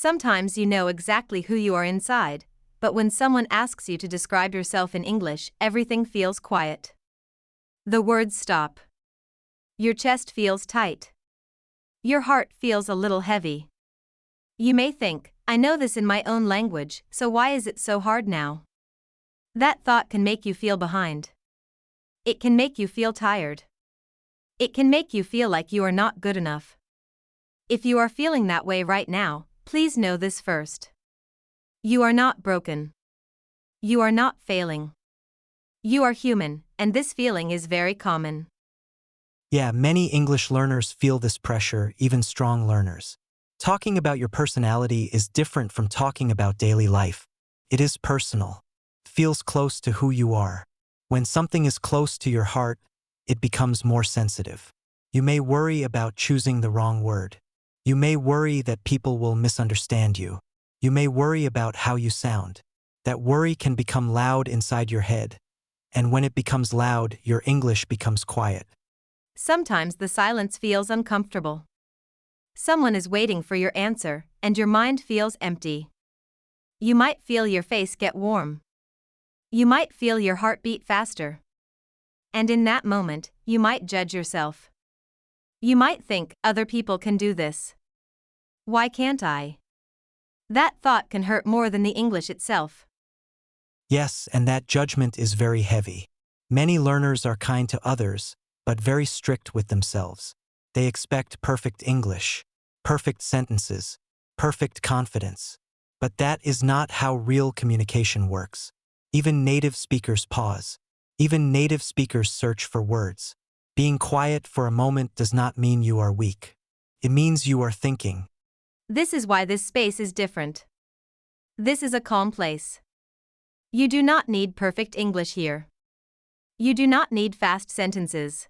Sometimes you know exactly who you are inside, but when someone asks you to describe yourself in English, everything feels quiet. The words stop. Your chest feels tight. Your heart feels a little heavy. You may think, I know this in my own language, so why is it so hard now? That thought can make you feel behind. It can make you feel tired. It can make you feel like you are not good enough. If you are feeling that way right now, please know this first. You are not broken. You are not failing. You are human, and this feeling is very common. Yeah, many English learners feel this pressure, even strong learners. Talking about your personality is different from talking about daily life. It is personal. It feels close to who you are. When something is close to your heart, it becomes more sensitive. You may worry about choosing the wrong word. You may worry that people will misunderstand you. You may worry about how you sound. That worry can become loud inside your head. And when it becomes loud, your English becomes quiet. Sometimes the silence feels uncomfortable. Someone is waiting for your answer, and your mind feels empty. You might feel your face get warm. You might feel your heart beat faster. And in that moment, you might judge yourself. You might think, other people can do this. Why can't I? That thought can hurt more than the English itself. Yes, and that judgment is very heavy. Many learners are kind to others, but very strict with themselves. They expect perfect English, perfect sentences, perfect confidence. But that is not how real communication works. Even native speakers pause. Even native speakers search for words. Being quiet for a moment does not mean you are weak. It means you are thinking. This is why this space is different. This is a calm place. You do not need perfect English here. You do not need fast sentences.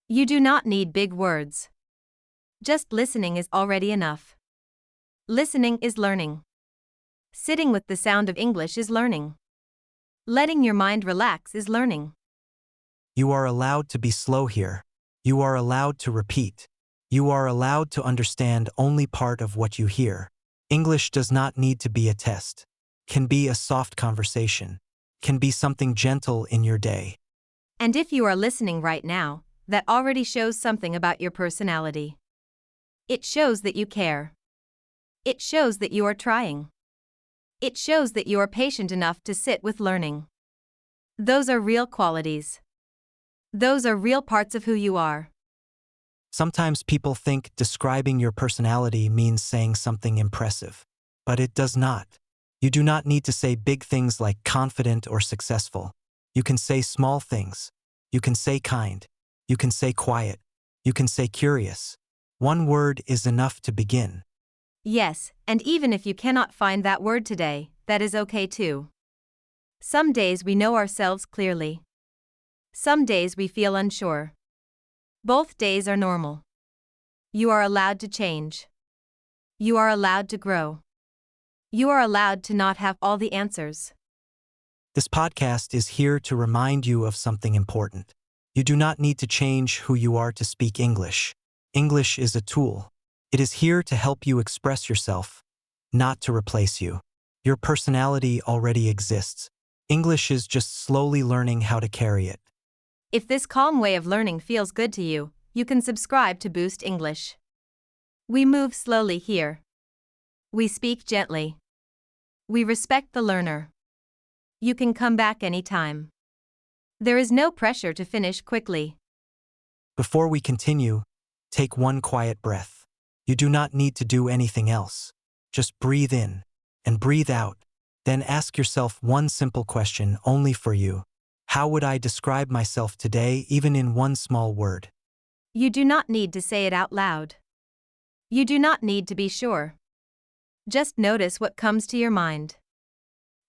You do not need big words. Just listening is already enough. Listening is learning. Sitting with the sound of English is learning. Letting your mind relax is learning. You are allowed to be slow here. You are allowed to repeat. You are allowed to understand only part of what you hear. English does not need to be a test. Can be a soft conversation. Can be something gentle in your day. And if you are listening right now, that already shows something about your personality. It shows that you care. It shows that you are trying. It shows that you are patient enough to sit with learning. Those are real qualities. Those are real parts of who you are. Sometimes people think describing your personality means saying something impressive. But it does not. You do not need to say big things like confident or successful. You can say small things. You can say kind. You can say quiet. You can say curious. One word is enough to begin. Yes, and even if you cannot find that word today, that is okay too. Some days we know ourselves clearly. Some days we feel unsure. Both days are normal. You are allowed to change. You are allowed to grow. You are allowed to not have all the answers. This podcast is here to remind you of something important. You do not need to change who you are to speak English. English is a tool. It is here to help you express yourself, not to replace you. Your personality already exists. English is just slowly learning how to carry it. If this calm way of learning feels good to you, you can subscribe to Boost English. We move slowly here. We speak gently. We respect the learner. You can come back anytime. There is no pressure to finish quickly. Before we continue, take one quiet breath. You do not need to do anything else. Just breathe in and breathe out. Then ask yourself one simple question only for you. How would I describe myself today, even in one small word? You do not need to say it out loud. You do not need to be sure. Just notice what comes to your mind.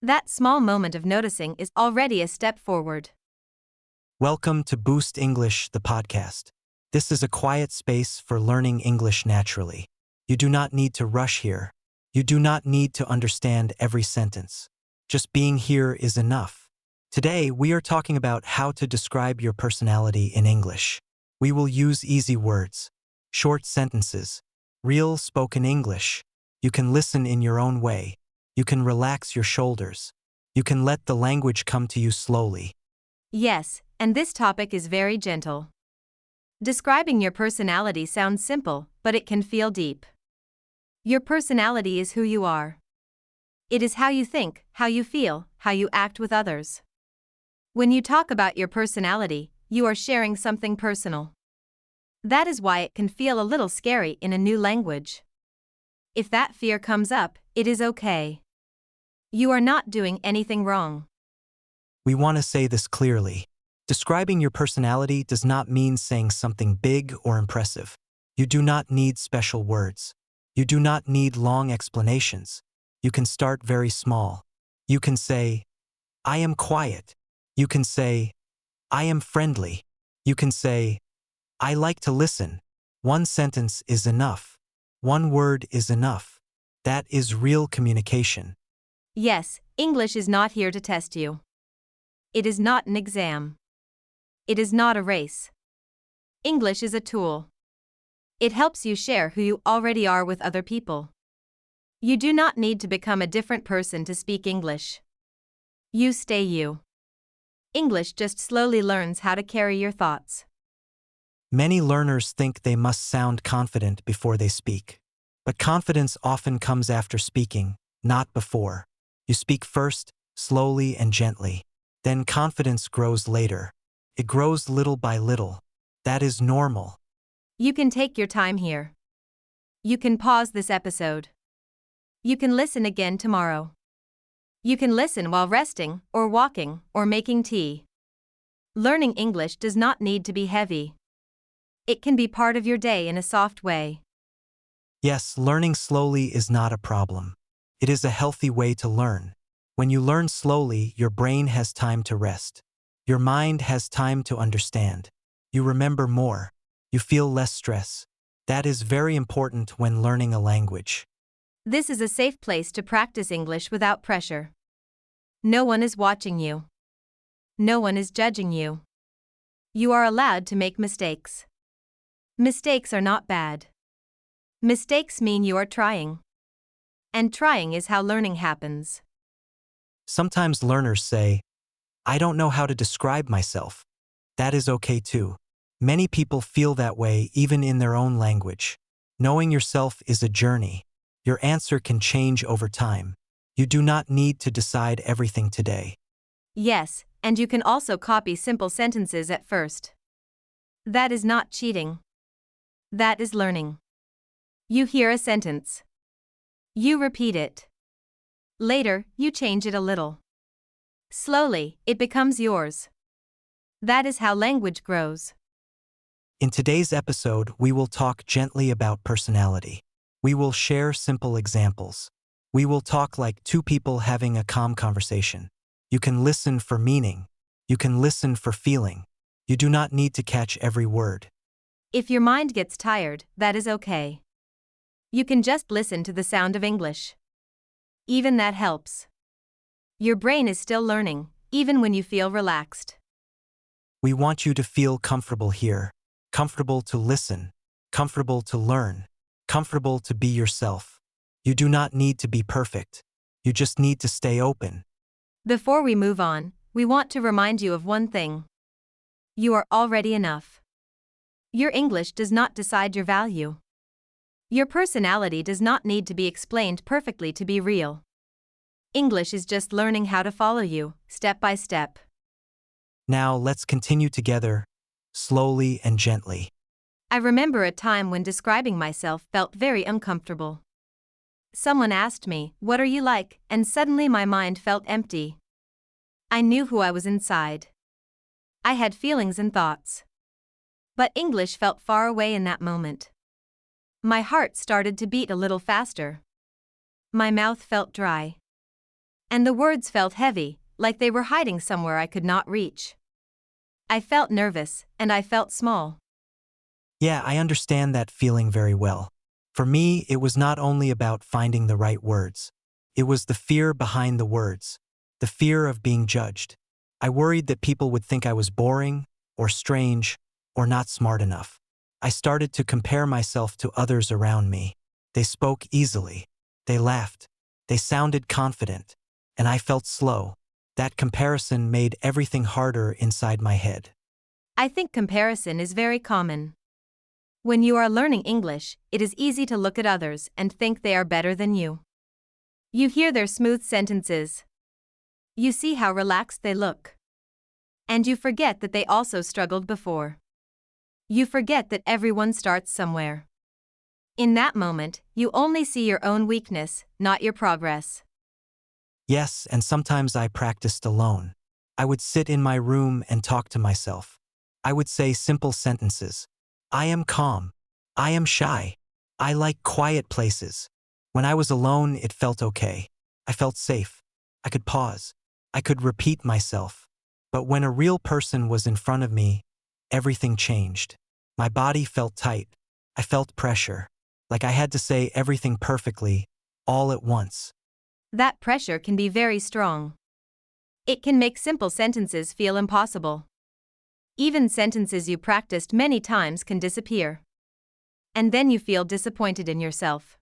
That small moment of noticing is already a step forward. Welcome to Boost English, the podcast. This is a quiet space for learning English naturally. You do not need to rush here. You do not need to understand every sentence. Just being here is enough. Today, we are talking about how to describe your personality in English. We will use easy words, short sentences, real spoken English. You can listen in your own way. You can relax your shoulders. You can let the language come to you slowly. Yes, and this topic is very gentle. Describing your personality sounds simple, but it can feel deep. Your personality is who you are. It is how you think, how you feel, how you act with others. When you talk about your personality, you are sharing something personal. That is why it can feel a little scary in a new language. If that fear comes up, it is okay. You are not doing anything wrong. We want to say this clearly. Describing your personality does not mean saying something big or impressive. You do not need special words. You do not need long explanations. You can start very small. You can say, I am quiet. You can say, I am friendly. You can say, I like to listen. One sentence is enough. One word is enough. That is real communication. Yes, English is not here to test you. It is not an exam. It is not a race. English is a tool. It helps you share who you already are with other people. You do not need to become a different person to speak English. You stay you. English just slowly learns how to carry your thoughts. Many learners think they must sound confident before they speak. But confidence often comes after speaking, not before. You speak first, slowly and gently. Then confidence grows later. It grows little by little. That is normal. You can take your time here. You can pause this episode. You can listen again tomorrow. You can listen while resting, or walking, or making tea. Learning English does not need to be heavy. It can be part of your day in a soft way. Yes, learning slowly is not a problem. It is a healthy way to learn. When you learn slowly, your brain has time to rest. Your mind has time to understand. You remember more. You feel less stress. That is very important when learning a language. This is a safe place to practice English without pressure. No one is watching you. No one is judging you. You are allowed to make mistakes. Mistakes are not bad. Mistakes mean you are trying. And trying is how learning happens. Sometimes learners say, I don't know how to describe myself. That is okay too. Many people feel that way even in their own language. Knowing yourself is a journey. Your answer can change over time. You do not need to decide everything today. Yes, and you can also copy simple sentences at first. That is not cheating. That is learning. You hear a sentence. You repeat it. Later, you change it a little. Slowly, it becomes yours. That is how language grows. In today's episode, we will talk gently about personality. We will share simple examples. We will talk like two people having a calm conversation. You can listen for meaning. You can listen for feeling. You do not need to catch every word. If your mind gets tired, that is okay. You can just listen to the sound of English. Even that helps. Your brain is still learning, even when you feel relaxed. We want you to feel comfortable here. Comfortable to listen. Comfortable to learn. Comfortable to be yourself. You do not need to be perfect. You just need to stay open. Before we move on, we want to remind you of one thing. You are already enough. Your English does not decide your value. Your personality does not need to be explained perfectly to be real. English is just learning how to follow you, step by step. Now let's continue together, slowly and gently. I remember a time when describing myself felt very uncomfortable. Someone asked me, "What are you like?" and suddenly my mind felt empty. I knew who I was inside. I had feelings and thoughts. But English felt far away in that moment. My heart started to beat a little faster. My mouth felt dry. And the words felt heavy, like they were hiding somewhere I could not reach. I felt nervous, and I felt small. Yeah, I understand that feeling very well. For me, it was not only about finding the right words. It was the fear behind the words. The fear of being judged. I worried that people would think I was boring, or strange, or not smart enough. I started to compare myself to others around me. They spoke easily. They laughed. They sounded confident. And I felt slow. That comparison made everything harder inside my head. I think comparison is very common. When you are learning English, it is easy to look at others and think they are better than you. You hear their smooth sentences. You see how relaxed they look. And you forget that they also struggled before. You forget that everyone starts somewhere. In that moment, you only see your own weakness, not your progress. Yes, and sometimes I practiced alone. I would sit in my room and talk to myself. I would say simple sentences. I am calm. I am shy. I like quiet places. When I was alone, it felt okay. I felt safe. I could pause. I could repeat myself. But when a real person was in front of me, everything changed. My body felt tight. I felt pressure. Like I had to say everything perfectly, all at once. That pressure can be very strong. It can make simple sentences feel impossible. Even sentences you practiced many times can disappear. And then you feel disappointed in yourself.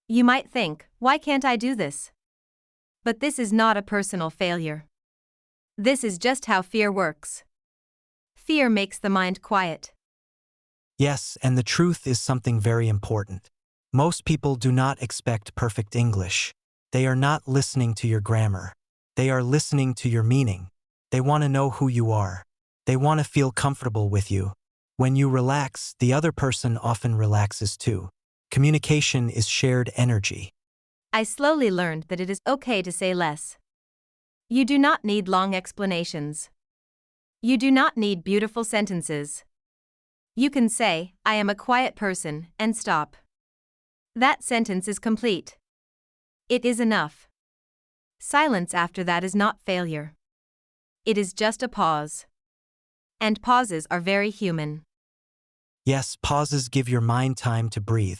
You might think, why can't I do this? But this is not a personal failure. This is just how fear works. Fear makes the mind quiet. Yes, and the truth is something very important. Most people do not expect perfect English. They are not listening to your grammar. They are listening to your meaning. They want to know who you are. They want to feel comfortable with you. When you relax, the other person often relaxes too. Communication is shared energy. I slowly learned that it is okay to say less. You do not need long explanations. You do not need beautiful sentences. You can say, I am a quiet person, and stop. That sentence is complete. It is enough. Silence after that is not failure. It is just a pause. And pauses are very human. Yes, pauses give your mind time to breathe.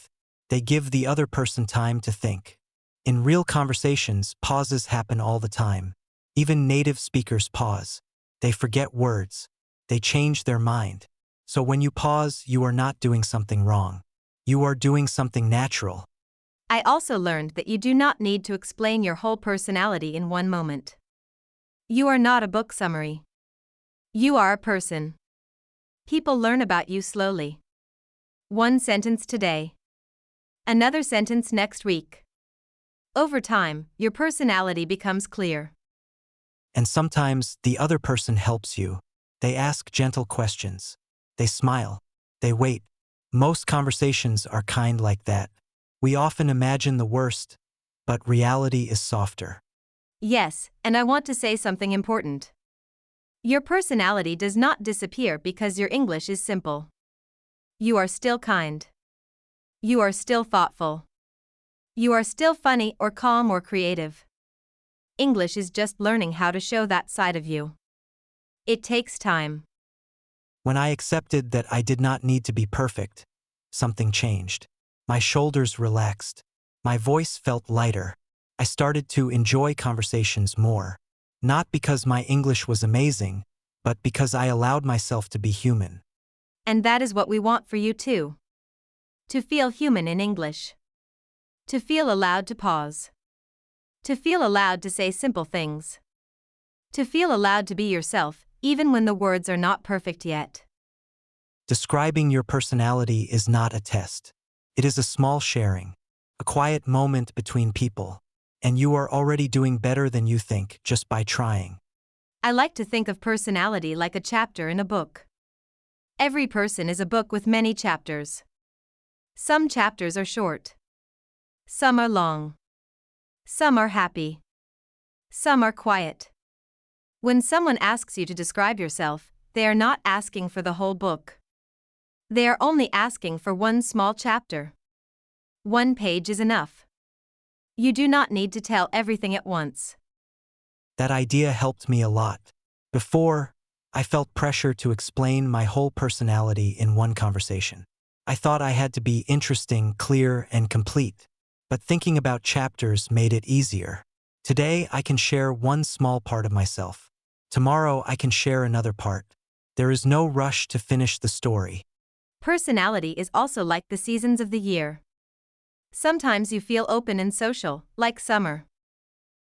They give the other person time to think. In real conversations, pauses happen all the time. Even native speakers pause. They forget words. They change their mind. So when you pause, you are not doing something wrong. You are doing something natural. I also learned that you do not need to explain your whole personality in one moment. You are not a book summary. You are a person. People learn about you slowly. One sentence today. Another sentence next week. Over time, your personality becomes clear. And sometimes the other person helps you. They ask gentle questions. They smile. They wait. Most conversations are kind like that. We often imagine the worst, but reality is softer. Yes, and I want to say something important. Your personality does not disappear because your English is simple. You are still kind. You are still thoughtful. You are still funny or calm or creative. English is just learning how to show that side of you. It takes time. When I accepted that I did not need to be perfect, something changed. My shoulders relaxed. My voice felt lighter. I started to enjoy conversations more. Not because my English was amazing, but because I allowed myself to be human. And that is what we want for you too. To feel human in English. To feel allowed to pause. To feel allowed to say simple things. To feel allowed to be yourself, even when the words are not perfect yet. Describing your personality is not a test. It is a small sharing, a quiet moment between people, and you are already doing better than you think just by trying. I like to think of personality like a chapter in a book. Every person is a book with many chapters. Some chapters are short. Some are long. Some are happy. Some are quiet. When someone asks you to describe yourself, they are not asking for the whole book. They are only asking for one small chapter. One page is enough. You do not need to tell everything at once. That idea helped me a lot. Before, I felt pressure to explain my whole personality in one conversation. I thought I had to be interesting, clear, and complete. But thinking about chapters made it easier. Today, I can share one small part of myself. Tomorrow, I can share another part. There is no rush to finish the story. Personality is also like the seasons of the year. Sometimes you feel open and social, like summer.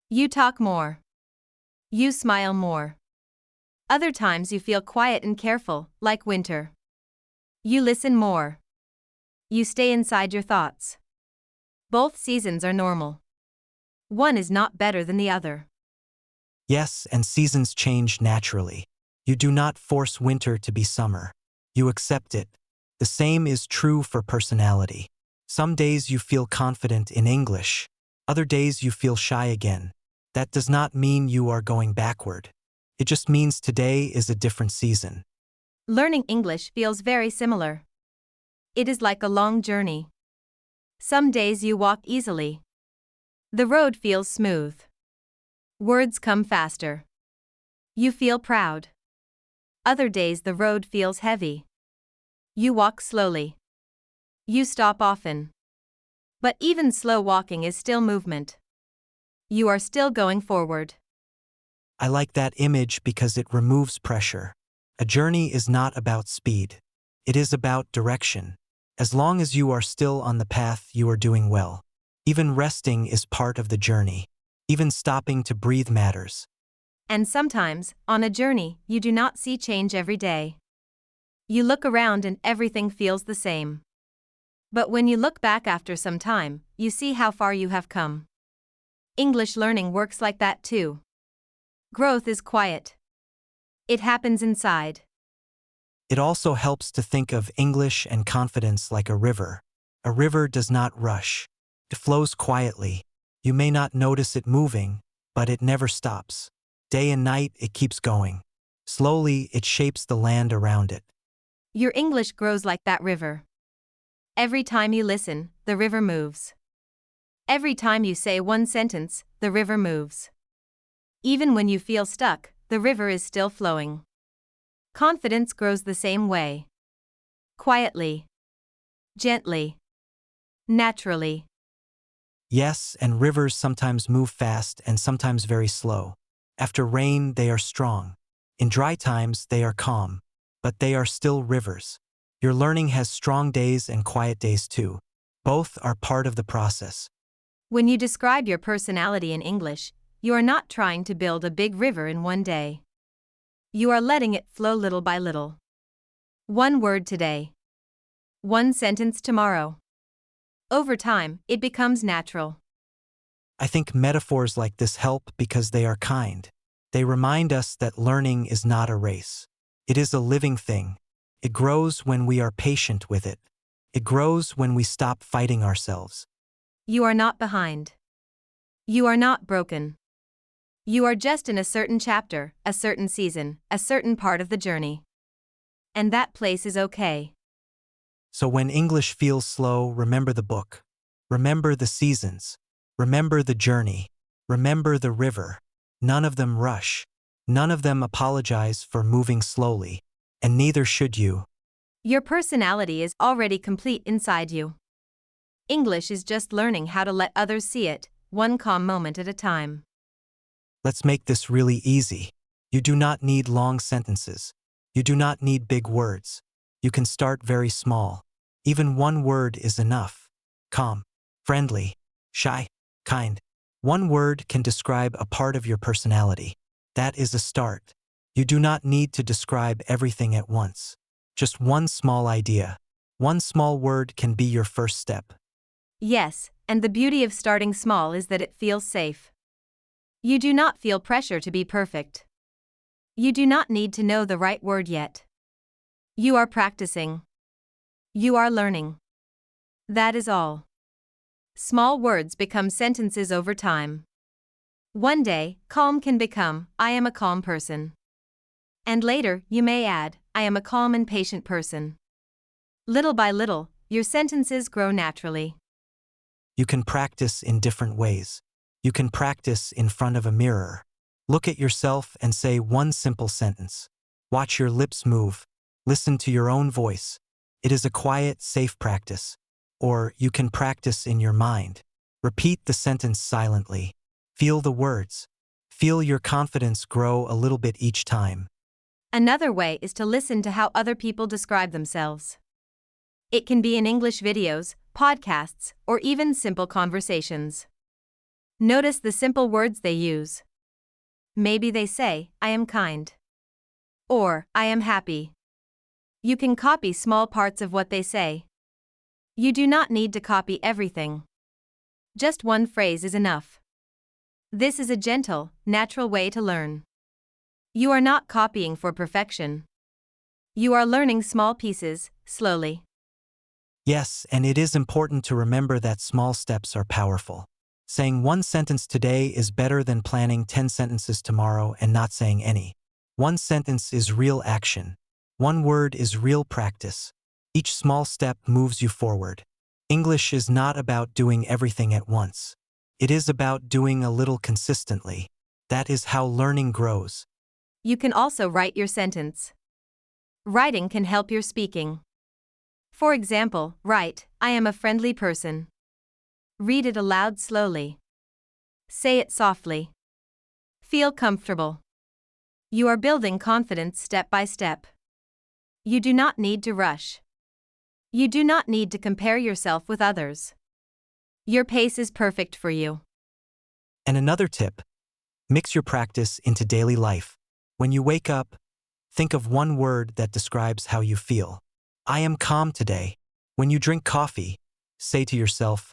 You talk more. You smile more. Other times you feel quiet and careful, like winter. You listen more. You stay inside your thoughts. Both seasons are normal. One is not better than the other. Yes, and seasons change naturally. You do not force winter to be summer. You accept it. The same is true for personality. Some days you feel confident in English. Other days you feel shy again. That does not mean you are going backward. It just means today is a different season. Learning English feels very similar. It is like a long journey. Some days you walk easily. The road feels smooth. Words come faster. You feel proud. Other days the road feels heavy. You walk slowly. You stop often. But even slow walking is still movement. You are still going forward. I like that image because it removes pressure. A journey is not about speed. It is about direction. As long as you are still on the path, you are doing well. Even resting is part of the journey. Even stopping to breathe matters. And sometimes, on a journey, you do not see change every day. You look around and everything feels the same. But when you look back after some time, you see how far you have come. English learning works like that too. Growth is quiet. It happens inside. It also helps to think of English and confidence like a river. A river does not rush. It flows quietly. You may not notice it moving, but it never stops. Day and night, it keeps going. Slowly, it shapes the land around it. Your English grows like that river. Every time you listen, the river moves. Every time you say one sentence, the river moves. Even when you feel stuck, the river is still flowing. Confidence grows the same way. Quietly. Gently. Naturally. Yes, and rivers sometimes move fast and sometimes very slow. After rain, they are strong. In dry times, they are calm. But they are still rivers. Your learning has strong days and quiet days too. Both are part of the process. When you describe your personality in English, you are not trying to build a big river in one day. You are letting it flow little by little. One word today. One sentence tomorrow. Over time, it becomes natural. I think metaphors like this help because they are kind. They remind us that learning is not a race. It is a living thing. It grows when we are patient with it. It grows when we stop fighting ourselves. You are not behind. You are not broken. You are just in a certain chapter, a certain season, a certain part of the journey. And that place is okay. So when English feels slow, remember the book. Remember the seasons. Remember the journey. Remember the river. None of them rush. None of them apologize for moving slowly. And neither should you. Your personality is already complete inside you. English is just learning how to let others see it, one calm moment at a time. Let's make this really easy. You do not need long sentences. You do not need big words. You can start very small. Even one word is enough. Calm, friendly, shy, kind. One word can describe a part of your personality. That is a start. You do not need to describe everything at once. Just one small idea. One small word can be your first step. Yes, and the beauty of starting small is that it feels safe. You do not feel pressure to be perfect. You do not need to know the right word yet. You are practicing. You are learning. That is all. Small words become sentences over time. One day, calm can become, I am a calm person. And later, you may add, I am a calm and patient person. Little by little, your sentences grow naturally. You can practice in different ways. You can practice in front of a mirror. Look at yourself and say one simple sentence. Watch your lips move. Listen to your own voice. It is a quiet, safe practice. Or you can practice in your mind. Repeat the sentence silently. Feel the words. Feel your confidence grow a little bit each time. Another way is to listen to how other people describe themselves. It can be in English videos, podcasts, or even simple conversations. Notice the simple words they use. Maybe they say, I am kind. Or, I am happy. You can copy small parts of what they say. You do not need to copy everything. Just one phrase is enough. This is a gentle, natural way to learn. You are not copying for perfection. You are learning small pieces, slowly. Yes, and it is important to remember that small steps are powerful. Saying one sentence today is better than planning 10 sentences tomorrow and not saying any. One sentence is real action. One word is real practice. Each small step moves you forward. English is not about doing everything at once. It is about doing a little consistently. That is how learning grows. You can also write your sentence. Writing can help your speaking. For example, write, I am a friendly person. Read it aloud slowly. Say it softly. Feel comfortable. You are building confidence step by step. You do not need to rush. You do not need to compare yourself with others. Your pace is perfect for you. And another tip, mix your practice into daily life. When you wake up, think of one word that describes how you feel. I am calm today. When you drink coffee, say to yourself,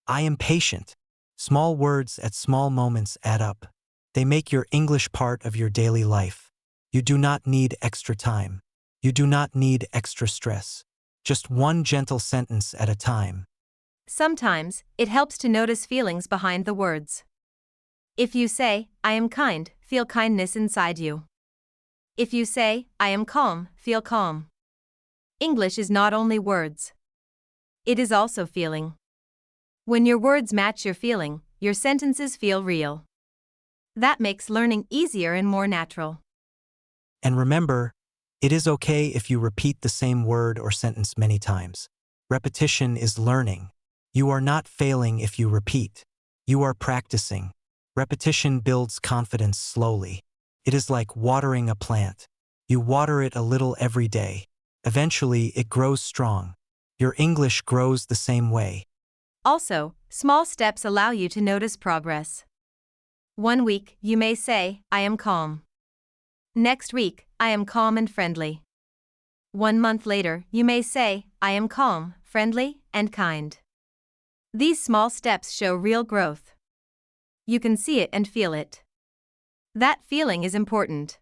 I am patient. Small words at small moments add up. They make your English part of your daily life. You do not need extra time. You do not need extra stress. Just one gentle sentence at a time. Sometimes, it helps to notice feelings behind the words. If you say, I am kind, feel kindness inside you. If you say, I am calm, feel calm. English is not only words. It is also feeling. When your words match your feeling, your sentences feel real. That makes learning easier and more natural. And remember, it is okay if you repeat the same word or sentence many times. Repetition is learning. You are not failing if you repeat. You are practicing. Repetition builds confidence slowly. It is like watering a plant. You water it a little every day. Eventually, it grows strong. Your English grows the same way. Also, small steps allow you to notice progress. One week, you may say, I am calm. Next week, I am calm and friendly. 1 month later, you may say, I am calm, friendly, and kind. These small steps show real growth. You can see it and feel it. That feeling is important.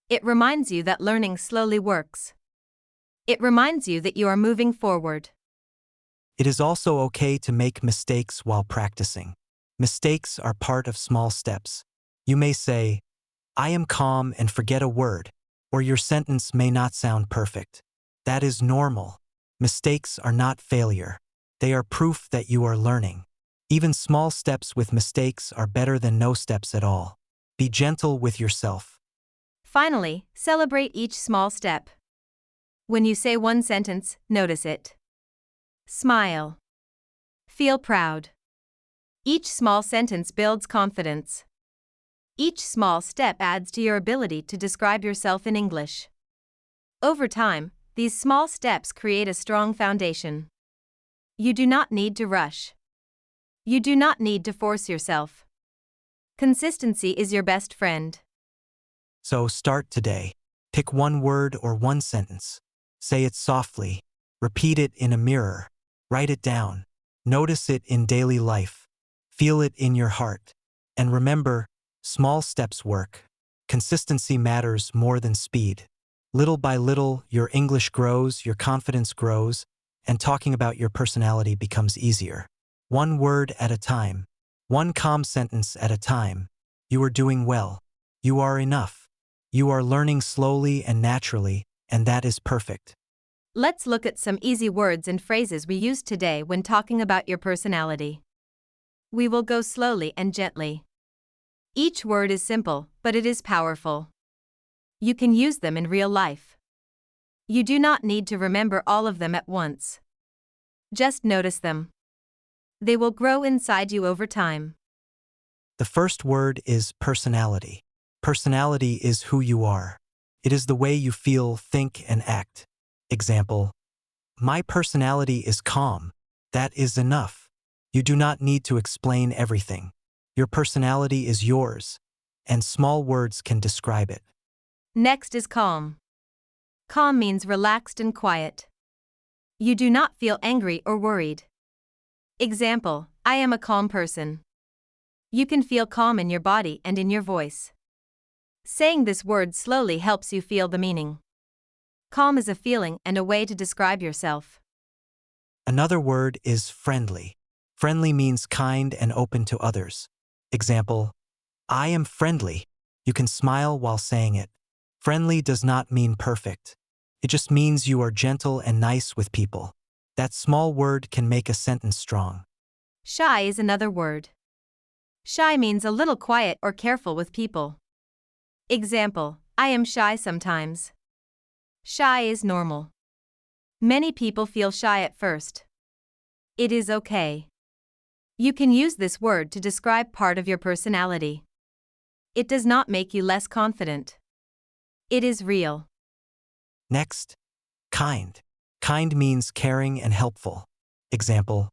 It reminds you that learning slowly works. It reminds you that you are moving forward. It is also okay to make mistakes while practicing. Mistakes are part of small steps. You may say, I am calm and forget a word, or your sentence may not sound perfect. That is normal. Mistakes are not failure. They are proof that you are learning. Even small steps with mistakes are better than no steps at all. Be gentle with yourself. Finally, celebrate each small step. When you say one sentence, notice it. Smile. Feel proud. Each small sentence builds confidence. Each small step adds to your ability to describe yourself in English. Over time, these small steps create a strong foundation. You do not need to rush. You do not need to force yourself. Consistency is your best friend. So start today. Pick one word or one sentence. Say it softly. Repeat it in a mirror. Write it down. Notice it in daily life. Feel it in your heart. And remember, small steps work. Consistency matters more than speed. Little by little, your English grows, your confidence grows, and talking about your personality becomes easier. One word at a time. One calm sentence at a time. You are doing well. You are enough. You are learning slowly and naturally, and that is perfect. Let's look at some easy words and phrases we used today when talking about your personality. We will go slowly and gently. Each word is simple, but it is powerful. You can use them in real life. You do not need to remember all of them at once. Just notice them. They will grow inside you over time. The first word is personality. Personality is who you are. It is the way you feel, think, and act. Example, my personality is calm. That is enough. You do not need to explain everything. Your personality is yours, and small words can describe it. Next is calm. Calm means relaxed and quiet. You do not feel angry or worried. Example, I am a calm person. You can feel calm in your body and in your voice. Saying this word slowly helps you feel the meaning. Calm is a feeling and a way to describe yourself. Another word is friendly. Friendly means kind and open to others. Example, I am friendly. You can smile while saying it. Friendly does not mean perfect. It just means you are gentle and nice with people. That small word can make a sentence strong. Shy is another word. Shy means a little quiet or careful with people. Example, I am shy sometimes. Shy is normal. Many people feel shy at first. It is okay. You can use this word to describe part of your personality. It does not make you less confident. It is real. Next, kind. Kind means caring and helpful. Example,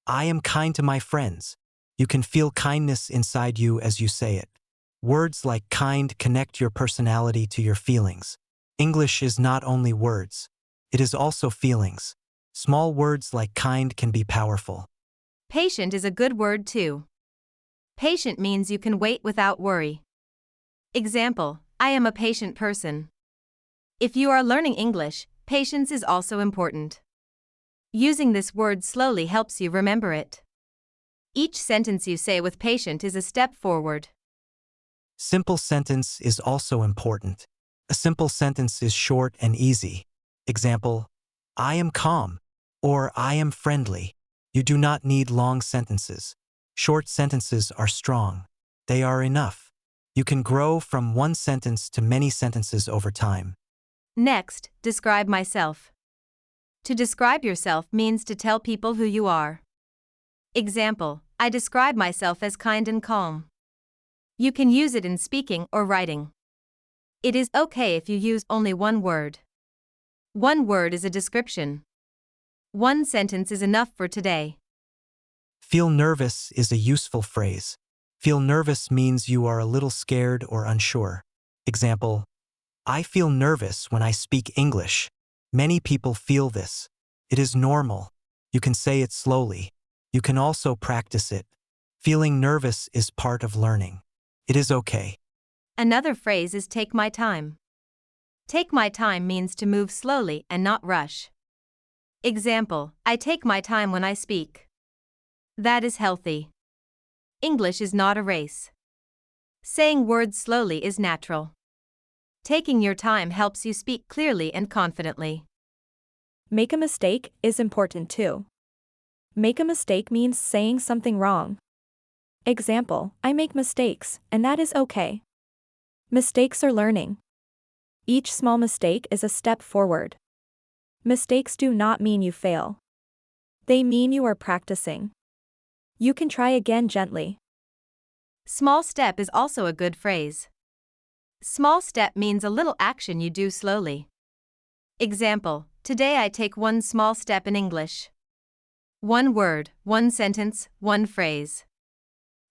I am kind to my friends. You can feel kindness inside you as you say it. Words like kind connect your personality to your feelings. English is not only words. It is also feelings. Small words like kind can be powerful. Patient is a good word too. Patient means you can wait without worry. Example, I am a patient person. If you are learning English, patience is also important. Using this word slowly helps you remember it. Each sentence you say with patient is a step forward. Simple sentence is also important. A simple sentence is short and easy. Example, I am calm, or I am friendly. You do not need long sentences. Short sentences are strong. They are enough. You can grow from one sentence to many sentences over time. Next, describe myself. To describe yourself means to tell people who you are. Example, I describe myself as kind and calm. You can use it in speaking or writing. It is okay if you use only one word. One word is a description. One sentence is enough for today. Feel nervous is a useful phrase. Feel nervous means you are a little scared or unsure. Example, I feel nervous when I speak English. Many people feel this. It is normal. You can say it slowly. You can also practice it. Feeling nervous is part of learning. It is okay. Another phrase is take my time. Take my time means to move slowly and not rush. Example, I take my time when I speak. That is healthy. English is not a race. Saying words slowly is natural. Taking your time helps you speak clearly and confidently. Make a mistake is important too. Make a mistake means saying something wrong. Example, I make mistakes, and that is okay. Mistakes are learning. Each small mistake is a step forward. Mistakes do not mean you fail. They mean you are practicing. You can try again gently. Small step is also a good phrase. Small step means a little action you do slowly. Example, today I take one small step in English. One word, one sentence, one phrase.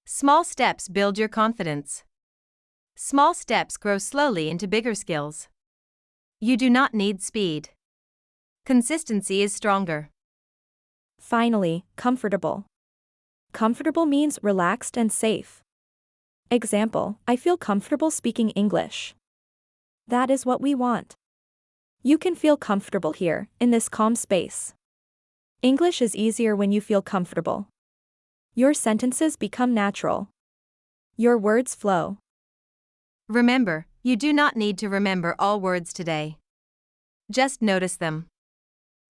Small steps build your confidence. Small steps grow slowly into bigger skills. You do not need speed. Consistency is stronger. Finally, comfortable. Comfortable means relaxed and safe. Example, I feel comfortable speaking English. That is what we want. You can feel comfortable here, in this calm space. English is easier when you feel comfortable. Your sentences become natural. Your words flow. Remember, you do not need to remember all words today. Just notice them.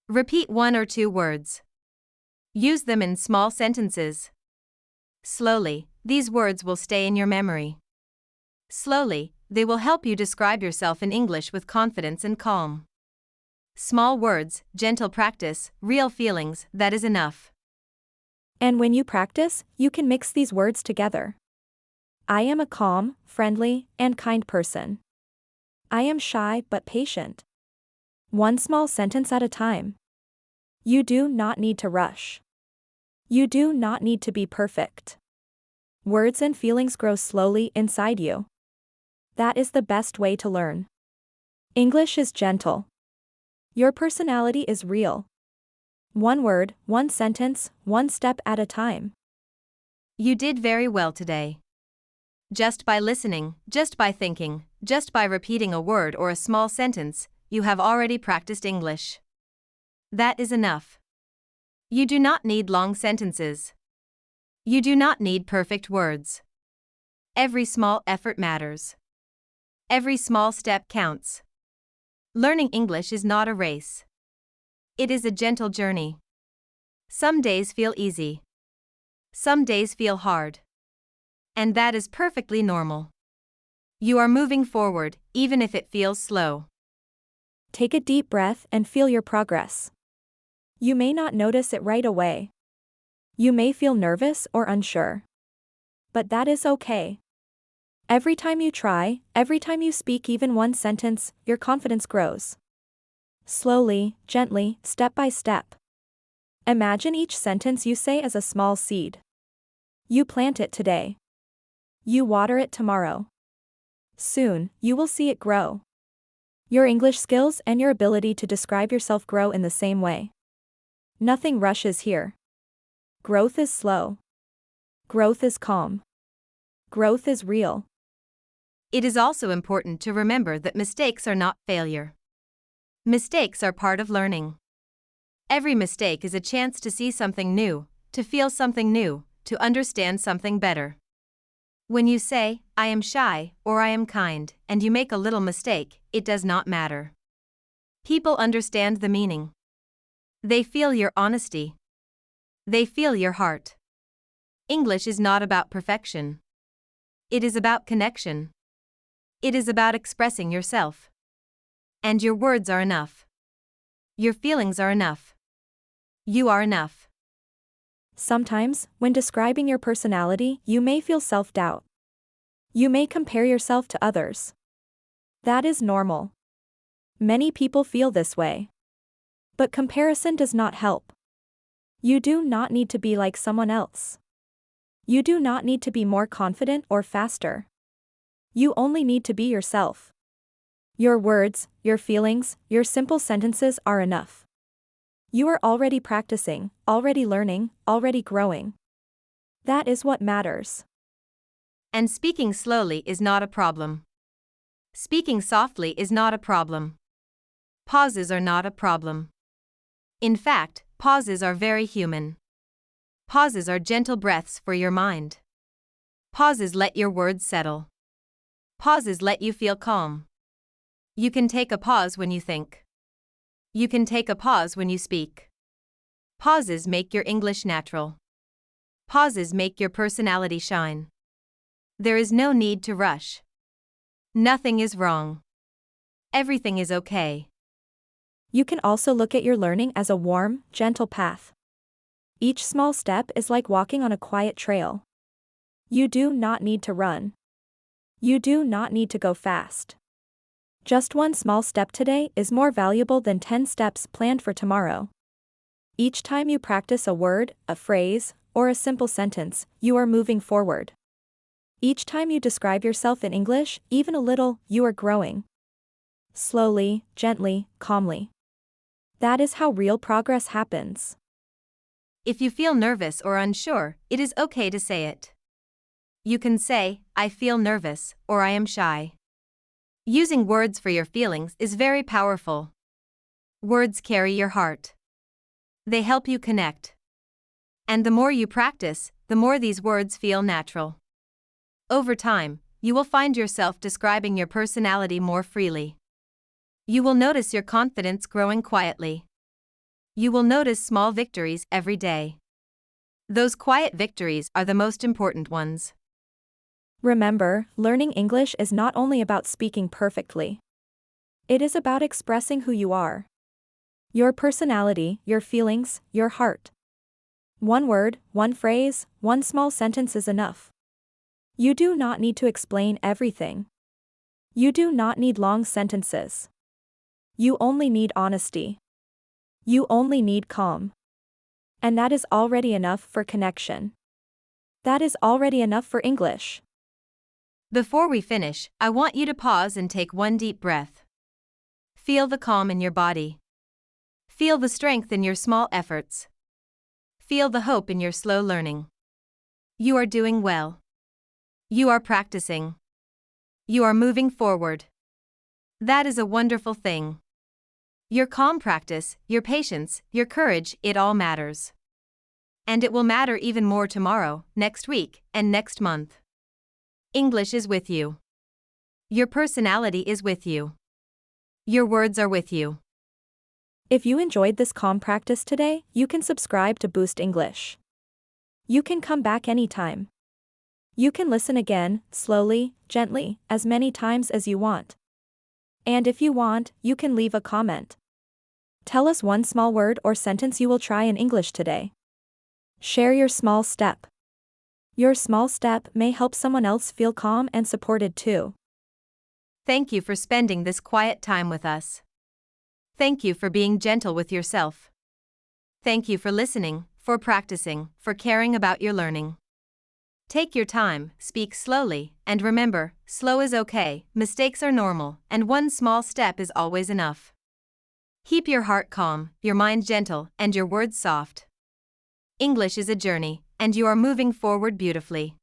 Repeat one or two words. Use them in small sentences. Slowly, these words will stay in your memory. Slowly, they will help you describe yourself in English with confidence and calm. Small words, gentle practice, real feelings, that is enough. And when you practice, you can mix these words together. I am a calm, friendly, and kind person. I am shy but patient. One small sentence at a time. You do not need to rush. You do not need to be perfect. Words and feelings grow slowly inside you. That is the best way to learn. English is gentle. Your personality is real. One word, one sentence, one step at a time. You did very well today. Just by listening, just by thinking, just by repeating a word or a small sentence, you have already practiced English. That is enough. You do not need long sentences. You do not need perfect words. Every small effort matters. Every small step counts. Learning English is not a race. It is a gentle journey. Some days feel easy. Some days feel hard. And that is perfectly normal. You are moving forward, even if it feels slow. Take a deep breath and feel your progress. You may not notice it right away. You may feel nervous or unsure. But that is okay. Every time you try, every time you speak even one sentence, your confidence grows. Slowly, gently, step by step. Imagine each sentence you say as a small seed. You plant it today. You water it tomorrow. Soon, you will see it grow. Your English skills and your ability to describe yourself grow in the same way. Nothing rushes here. Growth is slow. Growth is calm. Growth is real. It is also important to remember that mistakes are not failure. Mistakes are part of learning. Every mistake is a chance to see something new, to feel something new, to understand something better. When you say, I am shy, or I am kind, and you make a little mistake, it does not matter. People understand the meaning. They feel your honesty. They feel your heart. English is not about perfection. It is about connection. It is about expressing yourself. And your words are enough. Your feelings are enough. You are enough. Sometimes, when describing your personality, you may feel self-doubt. You may compare yourself to others. That is normal. Many people feel this way. But comparison does not help. You do not need to be like someone else. You do not need to be more confident or faster. You only need to be yourself. Your words, your feelings, your simple sentences are enough. You are already practicing, already learning, already growing. That is what matters. And speaking slowly is not a problem. Speaking softly is not a problem. Pauses are not a problem. In fact, pauses are very human. Pauses are gentle breaths for your mind. Pauses let your words settle. Pauses let you feel calm. You can take a pause when you think. You can take a pause when you speak. Pauses make your English natural. Pauses make your personality shine. There is no need to rush. Nothing is wrong. Everything is okay. You can also look at your learning as a warm, gentle path. Each small step is like walking on a quiet trail. You do not need to run. You do not need to go fast. Just one small step today is more valuable than 10 steps planned for tomorrow. Each time you practice a word, a phrase, or a simple sentence, you are moving forward. Each time you describe yourself in English, even a little, you are growing. Slowly, gently, calmly. That is how real progress happens. If you feel nervous or unsure, it is okay to say it. You can say, I feel nervous, or I am shy. Using words for your feelings is very powerful. Words carry your heart. They help you connect. And the more you practice, the more these words feel natural. Over time, you will find yourself describing your personality more freely. You will notice your confidence growing quietly. You will notice small victories every day. Those quiet victories are the most important ones. Remember, learning English is not only about speaking perfectly. It is about expressing who you are. Your personality, your feelings, your heart. One word, one phrase, one small sentence is enough. You do not need to explain everything. You do not need long sentences. You only need honesty. You only need calm. And that is already enough for connection. That is already enough for English. Before we finish, I want you to pause and take one deep breath. Feel the calm in your body. Feel the strength in your small efforts. Feel the hope in your slow learning. You are doing well. You are practicing. You are moving forward. That is a wonderful thing. Your calm practice, your patience, your courage, it all matters. And it will matter even more tomorrow, next week, and next month. English is with you. Your personality is with you. Your words are with you. If you enjoyed this calm practice today, you can subscribe to Boost English. You can come back anytime. You can listen again, slowly, gently, as many times as you want. And if you want, you can leave a comment. Tell us one small word or sentence you will try in English today. Share your small step. Your small step may help someone else feel calm and supported too. Thank you for spending this quiet time with us. Thank you for being gentle with yourself. Thank you for listening, for practicing, for caring about your learning. Take your time, speak slowly, and remember, slow is okay, mistakes are normal, and one small step is always enough. Keep your heart calm, your mind gentle, and your words soft. English is a journey, and you are moving forward beautifully.